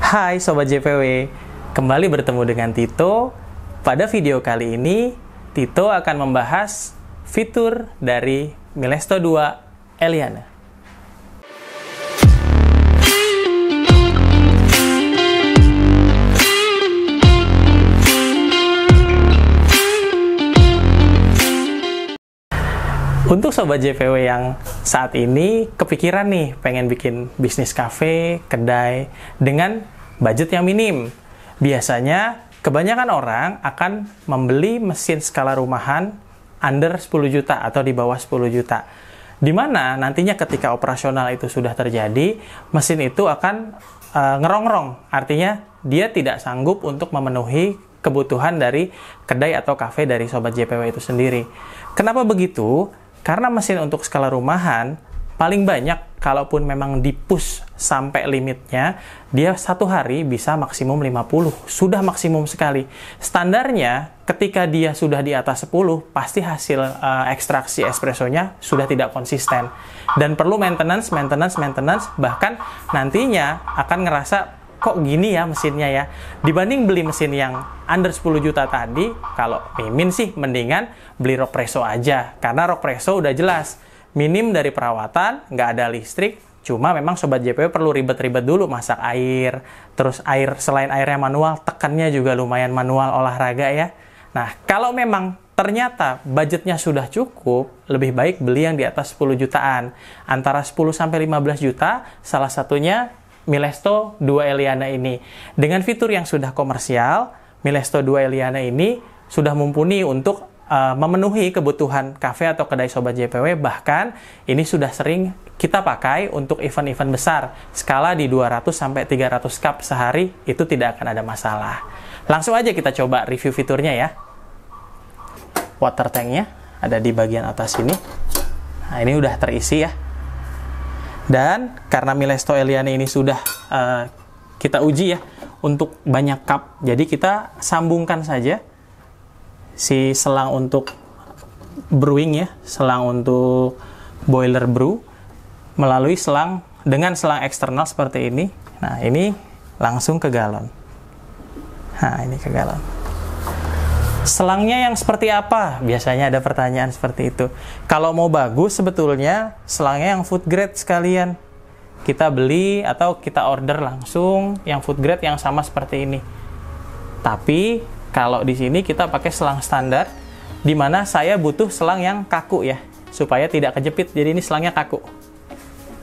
Hai Sobat JPW, kembali bertemu dengan Tito. Pada video kali ini, Tito akan membahas fitur dari Milesto 2 Eliana. Untuk Sobat JPW yang saat ini kepikiran nih pengen bikin bisnis kafe, kedai dengan budget yang minim. Biasanya kebanyakan orang akan membeli mesin skala rumahan under 10 juta atau di bawah 10 juta. Dimana nantinya ketika operasional itu sudah terjadi, mesin itu akan ngerongrong. Artinya dia tidak sanggup untuk memenuhi kebutuhan dari kedai atau kafe dari Sobat JPW itu sendiri. Kenapa begitu? Karena mesin untuk skala rumahan, paling banyak, kalaupun memang di-push sampai limitnya, dia satu hari bisa maksimum 50. Sudah maksimum sekali. Standarnya, ketika dia sudah di atas 10, pasti hasil ekstraksi espressonya sudah tidak konsisten. Dan perlu maintenance, bahkan nantinya akan ngerasa, kok gini ya mesinnya ya. Dibanding beli mesin yang under 10 juta tadi, kalau mimin sih mendingan beli Rockpresso aja. Karena Rockpresso udah jelas, minim dari perawatan, nggak ada listrik, cuma memang Sobat JPW perlu ribet-ribet dulu masak air, terus air selain airnya manual, tekannya juga lumayan manual olahraga ya. Nah, kalau memang ternyata budgetnya sudah cukup, lebih baik beli yang di atas 10 jutaan. Antara 10-15 juta, salah satunya Milesto 2 Eliana ini. Dengan fitur yang sudah komersial, Milesto 2 Eliana ini sudah mumpuni untuk memenuhi kebutuhan kafe atau kedai Sobat JPW. Bahkan ini sudah sering kita pakai untuk event-event besar. Skala di 200-300 cup sehari, itu tidak akan ada masalah. Langsung aja kita coba review fiturnya ya. Water tanknya ada di bagian atas sini. Nah, ini udah terisi ya. Dan karena Milesto Eliana ini sudah kita uji ya untuk banyak cup, jadi kita sambungkan saja si selang untuk brewing ya, selang untuk boiler brew melalui selang dengan selang eksternal seperti ini. Nah, ini langsung ke galon. Nah, ini ke galon. Selangnya yang seperti apa? Biasanya ada pertanyaan seperti itu. Kalau mau bagus sebetulnya selangnya yang food grade sekalian. Kita beli atau kita order langsung yang food grade yang sama seperti ini. Tapi kalau di sini kita pakai selang standar, di mana saya butuh selang yang kaku ya, supaya tidak kejepit. Jadi ini selangnya kaku.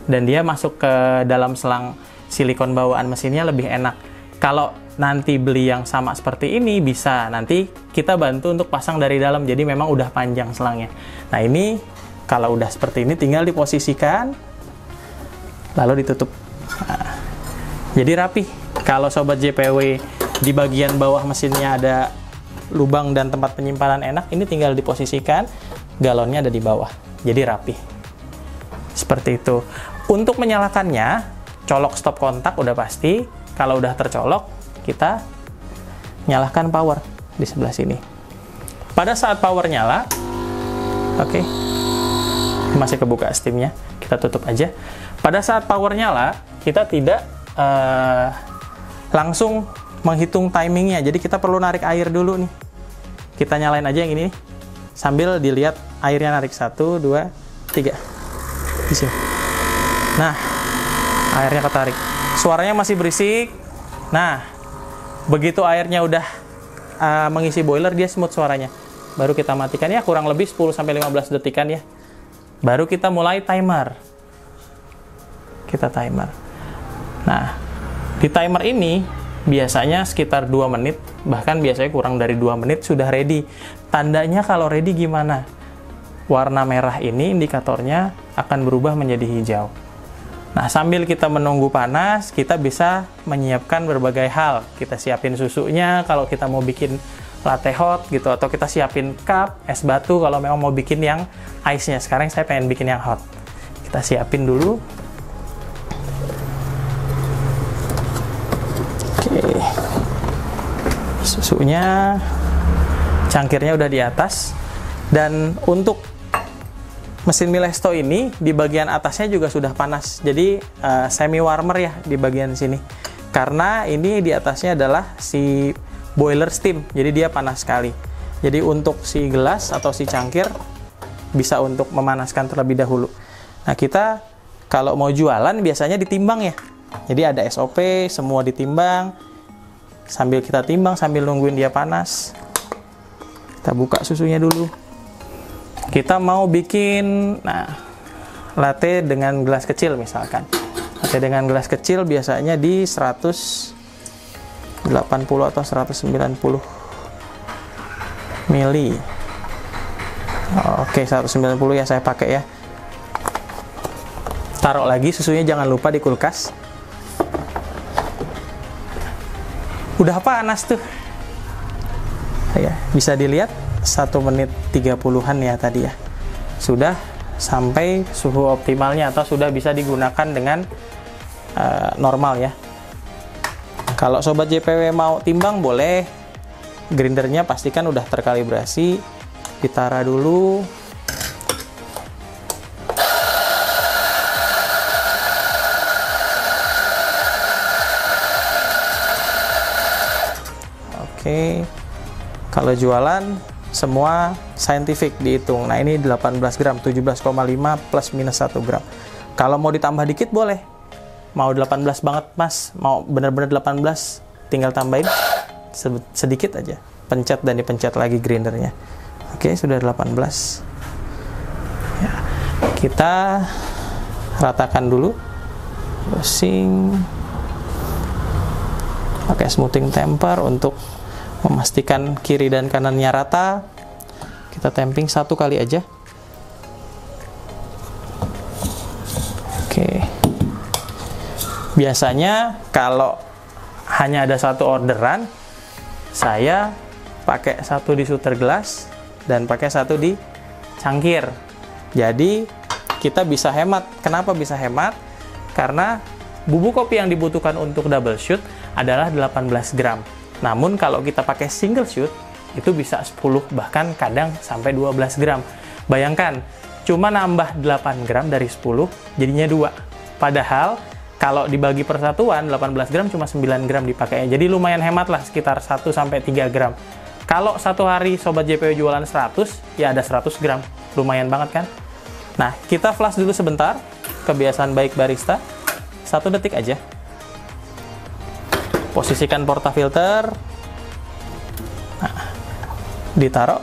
Dan dia masuk ke dalam selang silikon bawaan mesinnya lebih enak. Kalau nanti beli yang sama seperti ini, bisa nanti kita bantu untuk pasang dari dalam, jadi memang udah panjang selangnya. Nah, ini kalau udah seperti ini tinggal diposisikan lalu ditutup. Nah, jadi rapi. Kalau Sobat JPW di bagian bawah mesinnya ada lubang dan tempat penyimpanan enak, ini tinggal diposisikan, galonnya ada di bawah, jadi rapi seperti itu. Untuk menyalakannya, colok stop kontak udah pasti. Kalau udah tercolok, kita nyalakan power di sebelah sini. Pada saat power nyala, oke, masih kebuka steamnya, kita tutup aja. Pada saat power nyala, kita tidak langsung menghitung timingnya, jadi kita perlu narik air dulu nih. Kita nyalain aja yang ini nih, sambil dilihat airnya narik 1, 2, 3 di sini. Nah, airnya ketarik. Suaranya masih berisik. Nah, begitu airnya udah mengisi boiler, dia smooth suaranya. Baru kita matikan ya, kurang lebih 10-15 detikan ya. Baru kita mulai timer. Kita timer. Nah, di timer ini biasanya sekitar 2 menit, bahkan biasanya kurang dari 2 menit sudah ready. Tandanya kalau ready gimana? Warna merah ini indikatornya akan berubah menjadi hijau. Nah, sambil kita menunggu panas, kita bisa menyiapkan berbagai hal. Kita siapin susunya kalau kita mau bikin latte hot gitu, atau kita siapin cup, es batu kalau memang mau bikin yang ice-nya. Sekarang saya pengen bikin yang hot. Kita siapin dulu. Oke. Susunya, cangkirnya udah di atas. Dan untuk mesin Milesto ini di bagian atasnya juga sudah panas, jadi semi warmer ya di bagian sini. karena ini di atasnya adalah si boiler steam, jadi dia panas sekali. Jadi untuk si gelas atau si cangkir bisa untuk memanaskan terlebih dahulu. Nah, kita kalau mau jualan biasanya ditimbang ya. Jadi ada SOP, semua ditimbang. Sambil kita timbang, sambil nungguin dia panas. Kita buka susunya dulu. Kita mau bikin, latte dengan gelas kecil misalkan. Latte dengan gelas kecil biasanya di 180 atau 190 mili. Oke, 190 ya saya pakai ya. Taruh lagi susunya, jangan lupa di kulkas. Udah panas tuh. Ya, bisa dilihat 1 menit 30-an ya tadi ya. Sudah sampai suhu optimalnya atau sudah bisa digunakan dengan normal ya. Kalau sobat JPW mau timbang boleh. Grindernya pastikan udah terkalibrasi. Ditara dulu. Oke. Kalau jualan semua scientific dihitung. Nah, ini 18 gram, 17,5 plus minus 1 gram. Kalau mau ditambah dikit boleh. Mau 18 banget, Mas. Mau bener-bener 18, tinggal tambahin sedikit aja. Pencet dan dipencet lagi grindernya. Oke, sudah 18. Ya, kita ratakan dulu. Brushing. Pakai smoothing temper untuk memastikan kiri dan kanannya rata. Kita tamping 1 kali aja. Oke. Biasanya kalau hanya ada 1 orderan, saya pakai 1 di shooter gelas dan pakai 1 di cangkir. Jadi kita bisa hemat. Kenapa bisa hemat? Karena bubuk kopi yang dibutuhkan untuk double shoot adalah 18 gram. Namun kalau kita pakai single shoot, itu bisa 10, bahkan kadang sampai 12 gram. Bayangkan, cuma nambah 8 gram dari 10, jadinya 2. Padahal, kalau dibagi persatuan, 18 gram cuma 9 gram dipakainya. Jadi lumayan hemat lah, sekitar 1-3 gram. Kalau satu hari Sobat JPW jualan 100, ya ada 100 gram. Lumayan banget kan? Nah, kita flash dulu sebentar. Kebiasaan baik barista. 1 detik aja. Posisikan portafilter. Nah, ditaruh.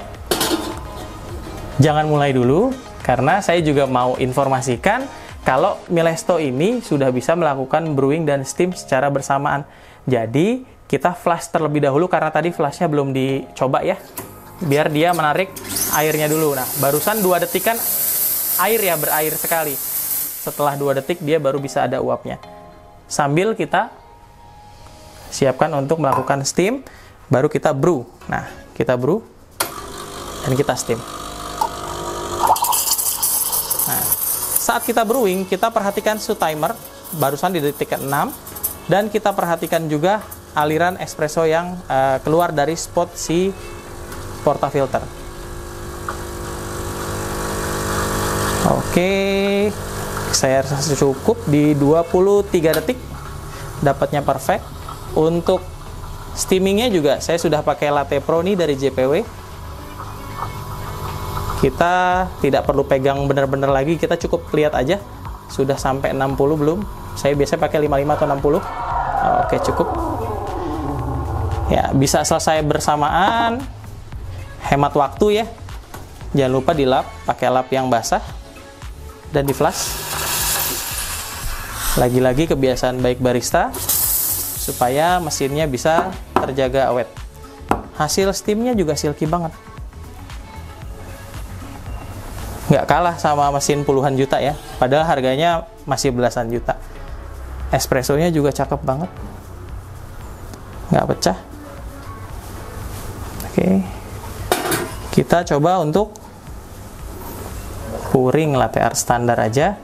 Jangan mulai dulu, karena saya juga mau informasikan kalau Milesto ini sudah bisa melakukan brewing dan steam secara bersamaan. Jadi, kita flash terlebih dahulu, karena tadi flashnya belum dicoba ya. Biar dia menarik airnya dulu. Nah, barusan 2 detik kan air ya, berair sekali. Setelah 2 detik, dia baru bisa ada uapnya. Sambil kita siapkan untuk melakukan steam, baru kita brew. Nah, kita brew dan kita steam. Nah, saat kita brewing, kita perhatikan suhu timer, barusan di detik ke-6, dan kita perhatikan juga aliran espresso yang keluar dari spot si portafilter. Oke, saya rasa cukup di 23 detik, dapatnya perfect. Untuk steamingnya juga saya sudah pakai Latte Pro nih dari JPW. Kita tidak perlu pegang benar-benar lagi, kita cukup lihat aja sudah sampai 60 belum. Saya biasanya pakai 55 atau 60. Oke, cukup. Ya, bisa selesai bersamaan, hemat waktu ya. Jangan lupa dilap, pakai lap yang basah dan di flash. Lagi-lagi kebiasaan baik barista, supaya mesinnya bisa terjaga awet. Hasil steamnya juga silky banget. Nggak kalah sama mesin puluhan juta ya, padahal harganya masih belasan juta. Espressonya juga cakep banget. Nggak pecah. Oke. Kita coba untuk pouring latte art standar aja.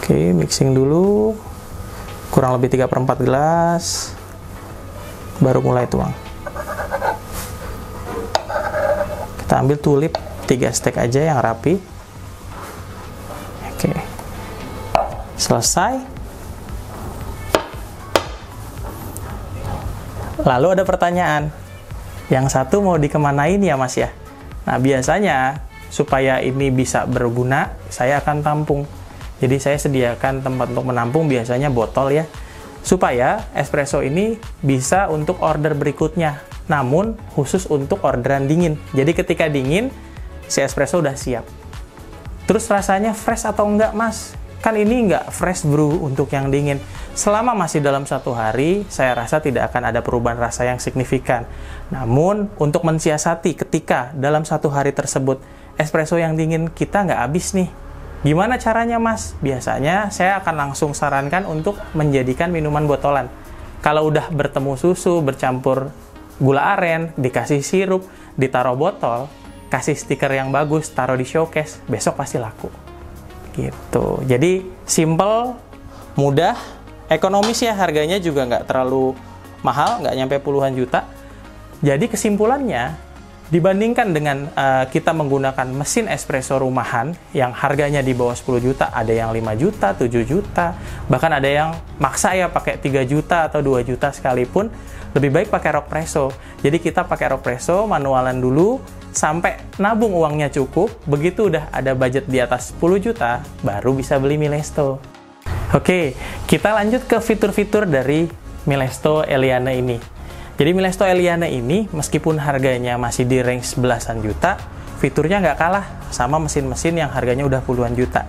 Oke, mixing dulu, kurang lebih 3/4 gelas, baru mulai tuang. Kita ambil tulip 3 stek aja yang rapi. Oke, selesai, Lalu ada pertanyaan, yang satu mau dikemanain ya Mas ya? Nah biasanya supaya ini bisa berguna, saya akan tampung. Jadi saya sediakan tempat untuk menampung, biasanya botol ya, supaya espresso ini bisa untuk order berikutnya, namun khusus untuk orderan dingin. Jadi ketika dingin, si espresso udah siap. Terus rasanya fresh atau enggak Mas? Kan ini enggak fresh brew untuk yang dingin. Selama masih dalam 1 hari, saya rasa tidak akan ada perubahan rasa yang signifikan. Namun, untuk mensiasati ketika dalam 1 hari tersebut, espresso yang dingin kita nggak habis nih. Gimana caranya Mas? Biasanya saya akan langsung sarankan untuk menjadikan minuman botolan. Kalau udah bertemu susu, bercampur gula aren, dikasih sirup, ditaruh botol, kasih stiker yang bagus, taruh di showcase, besok pasti laku. Gitu. Jadi simple, mudah, ekonomis ya, harganya juga nggak terlalu mahal, nggak nyampe puluhan juta. Jadi kesimpulannya, dibandingkan dengan kita menggunakan mesin espresso rumahan yang harganya di bawah 10 juta, ada yang 5 juta, 7 juta, bahkan ada yang maksa ya pakai 3 juta atau 2 juta sekalipun, lebih baik pakai Rockpresso. Jadi kita pakai Rockpresso manualan dulu, sampai nabung uangnya cukup, begitu udah ada budget di atas 10 juta, baru bisa beli Milesto. Oke, kita lanjut ke fitur-fitur dari Milesto Eliane ini. Jadi Milesto Eliane ini, meskipun harganya masih di range belasan juta, fiturnya nggak kalah sama mesin-mesin yang harganya udah puluhan juta.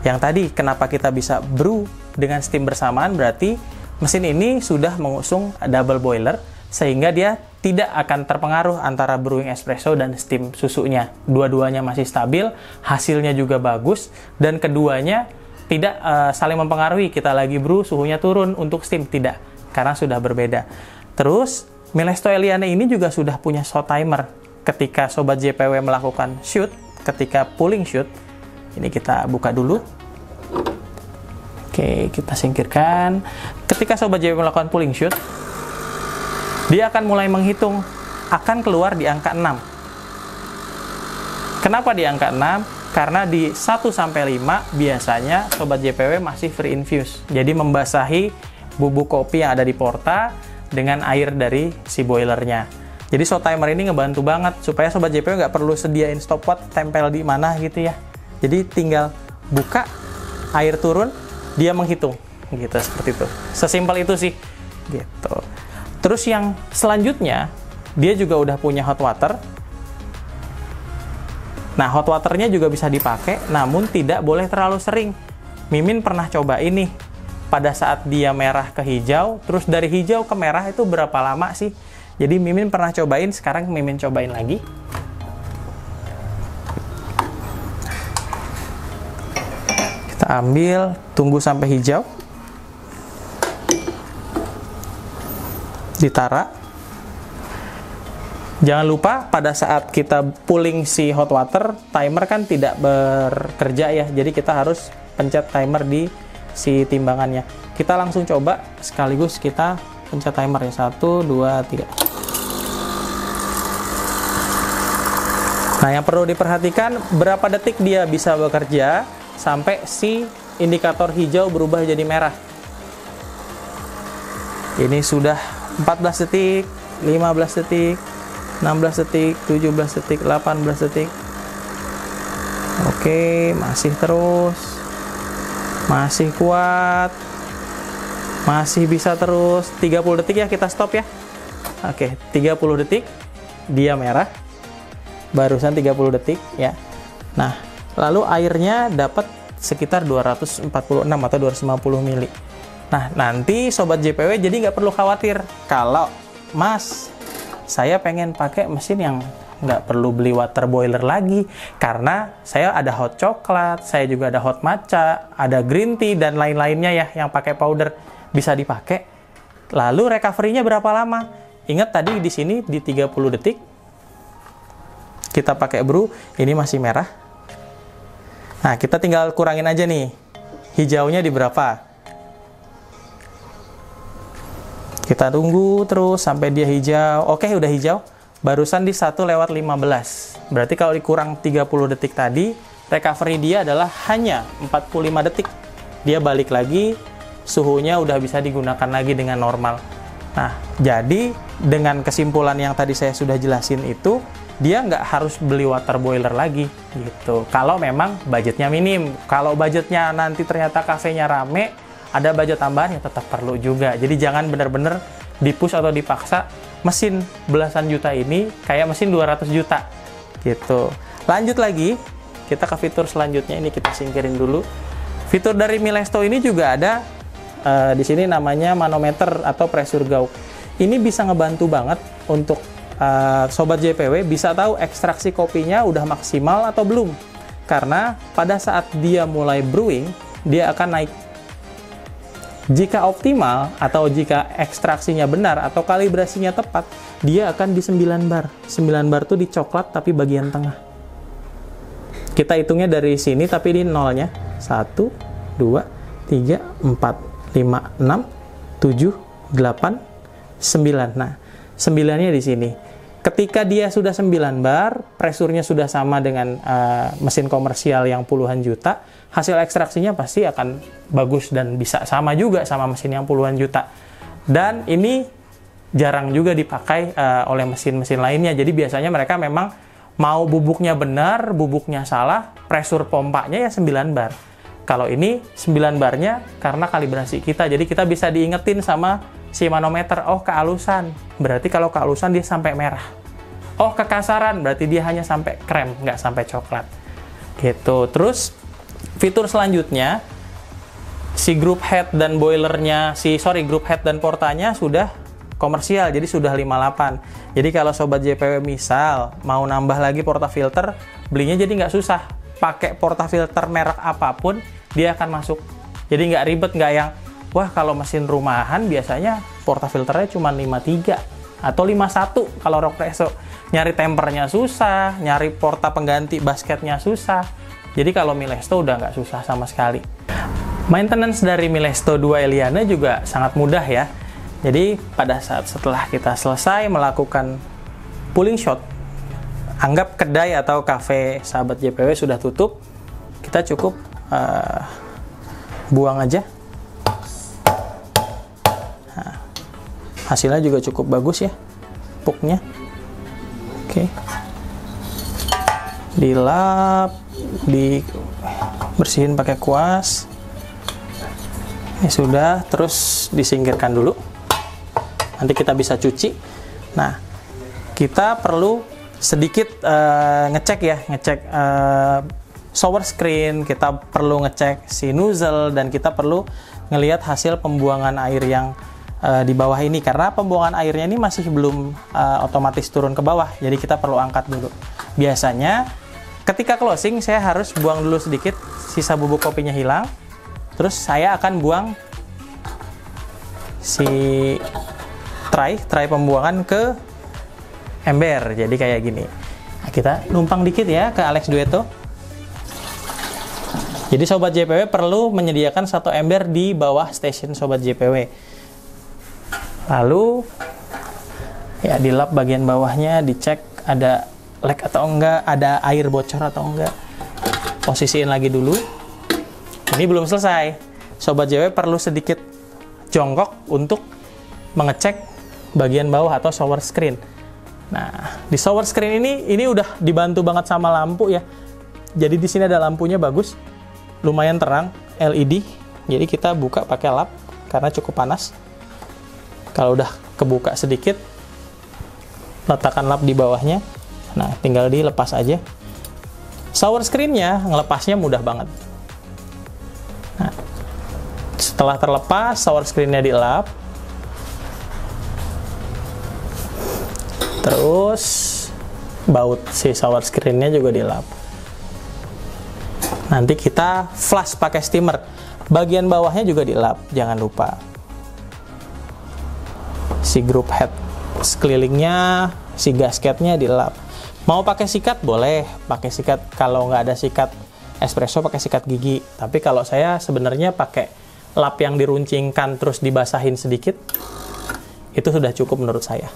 Yang tadi, kenapa kita bisa brew dengan steam bersamaan, berarti mesin ini sudah mengusung double boiler, sehingga dia tidak akan terpengaruh antara brewing espresso dan steam susunya. Dua-duanya masih stabil, hasilnya juga bagus, dan keduanya tidak saling mempengaruhi. Kita lagi brew, suhunya turun untuk steam, tidak, karena sudah berbeda. Terus, Milesto Eliane ini juga sudah punya shot timer. Ketika Sobat JPW melakukan shoot, ketika pulling shoot, ini kita buka dulu. Oke, kita singkirkan. Ketika Sobat JPW melakukan pulling shoot, dia akan mulai menghitung, akan keluar di angka 6. Kenapa di angka 6? Karena di 1-5 biasanya Sobat JPW masih free infuse. Jadi membasahi bubuk kopi yang ada di porta dengan air dari si boilernya. Jadi shot timer ini ngebantu banget supaya Sobat JPW nggak perlu sediain stopwatch tempel di mana gitu ya. Jadi tinggal buka, air turun, dia menghitung gitu, seperti itu. Sesimpel itu sih gitu. Terus yang selanjutnya, dia juga udah punya hot water. Nah, hot waternya juga bisa dipakai, namun tidak boleh terlalu sering. Mimin pernah coba ini. Pada saat dia merah ke hijau, terus dari hijau ke merah itu berapa lama sih? Jadi Mimin pernah cobain, sekarang Mimin cobain lagi. Kita ambil, tunggu sampai hijau. Ditara. Jangan lupa pada saat kita pulling si hot water, timer kan tidak bekerja ya. Jadi kita harus pencet timer di si timbangannya. Kita langsung coba sekaligus kita pencet timer ya. 1, 2, 3. Nah, yang perlu diperhatikan berapa detik dia bisa bekerja sampai si indikator hijau berubah jadi merah. Ini sudah 14 detik, 15 detik, 16 detik, 17 detik, 18 detik. Oke, masih terus. Masih kuat. Masih bisa terus. 30 detik ya, kita stop ya. Oke, 30 detik dia merah. Barusan 30 detik ya. Nah, lalu airnya dapat sekitar 246 atau 250 mili. Nah, nanti Sobat JPW jadi nggak perlu khawatir kalau Mas, saya pengen pakai mesin yang nggak perlu beli water boiler lagi, karena saya ada hot coklat, saya juga ada hot matcha, ada green tea, dan lain-lainnya ya yang pakai powder bisa dipakai. Lalu recovery-nya berapa lama? Ingat tadi di sini di 30 detik kita pakai brew, ini masih merah. Nah, kita tinggal kurangin aja nih hijaunya di berapa. Kita tunggu terus sampai dia hijau. Oke, udah hijau. Barusan di 1/15. Berarti kalau dikurang 30 detik tadi, recovery dia adalah hanya 45 detik. Dia balik lagi, suhunya udah bisa digunakan lagi dengan normal. Nah, jadi dengan kesimpulan yang tadi saya sudah jelasin itu, dia nggak harus beli water boiler lagi gitu. Kalau memang budgetnya minim. Kalau budgetnya nanti ternyata kafenya rame, ada budget tambahan ya tetap perlu juga. Jadi jangan benar-benar dipush atau dipaksa mesin belasan juta ini kayak mesin 200 juta gitu. Lanjut lagi, kita ke fitur selanjutnya. Ini kita singkirin dulu. Fitur dari Milesto ini juga ada di sini namanya manometer atau pressure gauge. Ini bisa ngebantu banget untuk sobat JPW bisa tahu ekstraksi kopinya udah maksimal atau belum. Karena pada saat dia mulai brewing, dia akan naik. Jika optimal atau jika ekstraksinya benar atau kalibrasinya tepat, dia akan di 9 bar. 9 bar tuh di coklat tapi bagian tengah. Kita hitungnya dari sini tapi di nolnya. 1, 2, 3, 4. 5, 6, 7, 8, 9. Nah, 9-nya di sini. Ketika dia sudah 9 bar, pressure-nya sudah sama dengan mesin komersial yang puluhan juta, hasil ekstraksinya pasti akan bagus dan bisa sama juga sama mesin yang puluhan juta. Dan ini jarang juga dipakai oleh mesin-mesin lainnya. Jadi biasanya mereka memang mau bubuknya benar, bubuknya salah, pressure pompanya ya 9 bar. Kalau ini 9 barnya karena kalibrasi kita. Jadi kita bisa diingetin sama si manometer, oh kehalusan. Berarti kalau kehalusan dia sampai merah. Oh kekasaran, berarti dia hanya sampai krem, nggak sampai coklat. Gitu. Terus fitur selanjutnya, si group head dan boilernya, group head dan portanya sudah komersial, jadi sudah 58. Jadi kalau sobat JPW misal mau nambah lagi portafilter, belinya jadi nggak susah. Pakai portafilter merek apapun, dia akan masuk. Jadi nggak ribet, nggak yang, wah kalau mesin rumahan biasanya portafilternya cuma 53 atau 51 kalau Rockresso. Nyari tempernya susah, nyari porta pengganti basketnya susah. Jadi kalau Milesto udah nggak susah sama sekali. Maintenance dari Milesto 2 Eliane juga sangat mudah ya. Jadi pada saat setelah kita selesai melakukan pulling shot, anggap kedai atau kafe sahabat JPW sudah tutup, kita cukup buang aja. Nah, hasilnya juga cukup bagus ya, pupnya. Oke, dilap, dibersihin pakai kuas. Ini sudah, terus disingkirkan dulu. Nanti kita bisa cuci. Nah, kita perlu sedikit ngecek shower screen, kita perlu ngecek si nozzle, dan kita perlu ngelihat hasil pembuangan air yang di bawah ini, karena pembuangan airnya ini masih belum otomatis turun ke bawah, jadi kita perlu angkat dulu. Biasanya ketika closing saya harus buang dulu sedikit, sisa bubuk kopinya hilang, terus saya akan buang si tray pembuangan ke ember, jadi kayak gini. Nah, kita numpang dikit ya ke Alex Duetto. Jadi sobat JPW perlu menyediakan satu ember di bawah station sobat JPW. Lalu ya dilap bagian bawahnya, dicek ada leak atau enggak, ada air bocor atau enggak. Posisiin lagi dulu. Ini belum selesai. Sobat JPW perlu sedikit jongkok untuk mengecek bagian bawah atau shower screen. Nah, di shower screen ini udah dibantu banget sama lampu ya. Jadi di sini ada lampunya bagus, lumayan terang, LED. Jadi kita buka pakai lap karena cukup panas. Kalau udah kebuka sedikit, letakkan lap di bawahnya. Nah, tinggal dilepas aja. Shower screen-nya ngelepasnya mudah banget. Nah, setelah terlepas, shower screen-nya dilap. Terus baut si shower screen-nya juga dilap. Nanti kita flush pakai steamer. Bagian bawahnya juga dilap, jangan lupa. Si group head sekelilingnya, si gasketnya dilap. Mau pakai sikat boleh, pakai sikat. Kalau nggak ada sikat espresso pakai sikat gigi. Tapi kalau saya sebenarnya pakai lap yang diruncingkan terus dibasahin sedikit, itu sudah cukup menurut saya.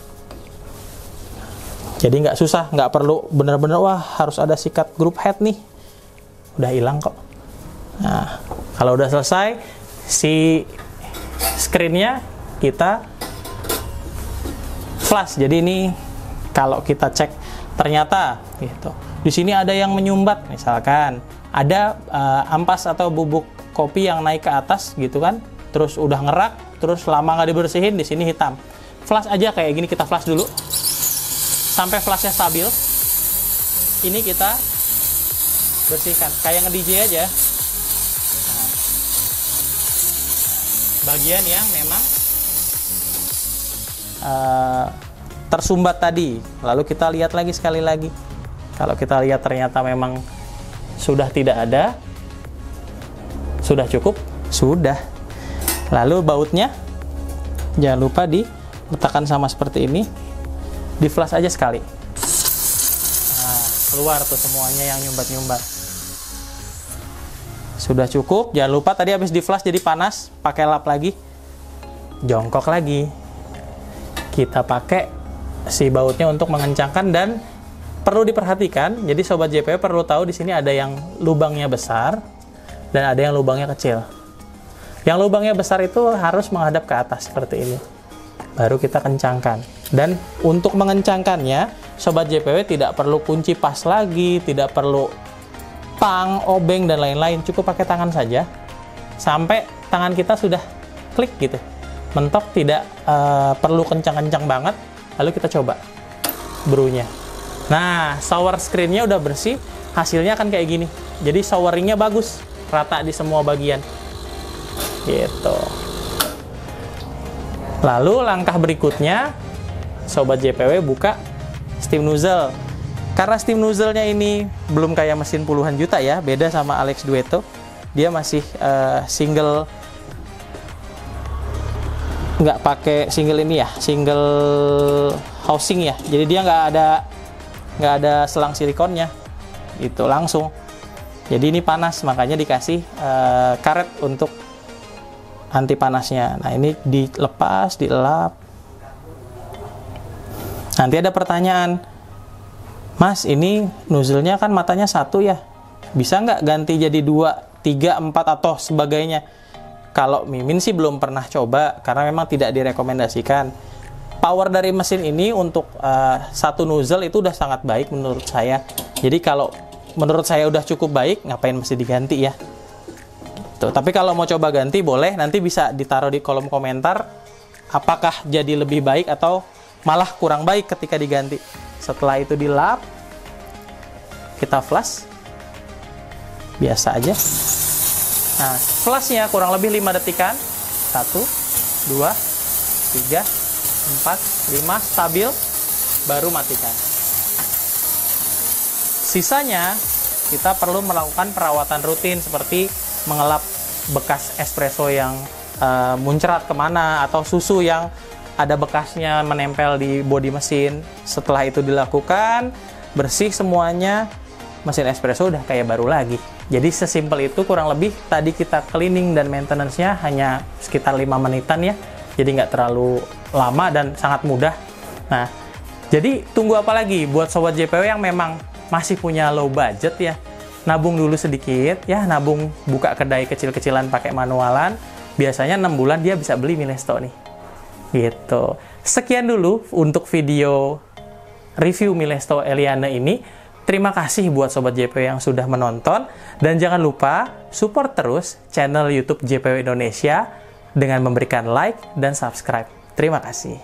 Jadi nggak susah, nggak perlu bener-bener wah harus ada sikat group head nih. Udah hilang kok. Nah, kalau udah selesai, si screen-nya kita flush. Jadi ini kalau kita cek ternyata gitu. Di sini ada yang menyumbat, misalkan ada ampas atau bubuk kopi yang naik ke atas gitu kan, terus udah ngerak, terus lama nggak dibersihin, di sini hitam. Flush aja kayak gini, kita flush dulu sampai flashnya stabil. Ini kita bersihkan kayak nge-DJ aja. Nah, bagian yang memang tersumbat tadi, lalu kita lihat lagi sekali lagi. Kalau kita lihat ternyata memang sudah tidak ada, sudah cukup, sudah. Lalu bautnya jangan lupa diletakkan sama seperti ini, di flash aja sekali. Nah, keluar tuh semuanya yang nyumbat-nyumbat. Sudah cukup. Jangan lupa tadi habis di flash jadi panas, pakai lap lagi, jongkok lagi. Kita pakai si bautnya untuk mengencangkan, dan perlu diperhatikan. Jadi sobat JPW perlu tahu di sini ada yang lubangnya besar dan ada yang lubangnya kecil. Yang lubangnya besar itu harus menghadap ke atas seperti ini. Baru kita kencangkan. Dan untuk mengencangkannya, sobat JPW tidak perlu kunci pas lagi, tidak perlu pang, obeng dan lain-lain. Cukup pakai tangan saja sampai tangan kita sudah klik gitu. Mentok, tidak perlu kencang-kencang banget. Lalu kita coba brunya. Nah, shower screen-nya udah bersih, hasilnya akan kayak gini. Jadi showeringnya bagus, rata di semua bagian. Gitu. Lalu langkah berikutnya, sobat JPW buka steam nozzle. Karena steam nozzle-nya ini belum kayak mesin puluhan juta ya, beda sama Alex Duetto. Dia masih single, nggak pakai single ini ya, single housing ya. Jadi dia nggak ada selang silikonnya, itu langsung. Jadi ini panas, makanya dikasih karet untuk anti panasnya. Nah, ini dilepas, dielap. Nanti ada pertanyaan, Mas, ini nozzle-nya kan matanya satu ya, bisa nggak ganti jadi 2, 3, 4 atau sebagainya? Kalau Mimin sih belum pernah coba, karena memang tidak direkomendasikan. Power dari mesin ini untuk satu nozzle itu udah sangat baik menurut saya. Jadi kalau menurut saya udah cukup baik, ngapain mesti diganti ya? Tuh, tapi kalau mau coba ganti boleh, nanti bisa ditaruh di kolom komentar apakah jadi lebih baik atau malah kurang baik ketika diganti. Setelah itu dilap, kita flush biasa aja. Nah, flashnya kurang lebih 5 detikan. 1, 2, 3, 4, 5, stabil, baru matikan. Sisanya kita perlu melakukan perawatan rutin seperti mengelap bekas espresso yang muncrat kemana, atau susu yang ada bekasnya menempel di bodi mesin. Setelah itu dilakukan, bersih semuanya, mesin espresso udah kayak baru lagi. Jadi sesimpel itu kurang lebih. Tadi kita cleaning dan maintenance-nya hanya sekitar 5 menitan ya. Jadi nggak terlalu lama dan sangat mudah. Nah, jadi tunggu apa lagi buat sobat JPW yang memang masih punya low budget ya. Nabung dulu sedikit ya, nabung buka kedai kecil-kecilan pakai manualan. Biasanya 6 bulan dia bisa beli Milesto nih. Gitu. Sekian dulu untuk video review Milesto Eliane ini. Terima kasih buat sobat JPW yang sudah menonton, dan jangan lupa support terus channel YouTube JPW Indonesia dengan memberikan like dan subscribe. Terima kasih.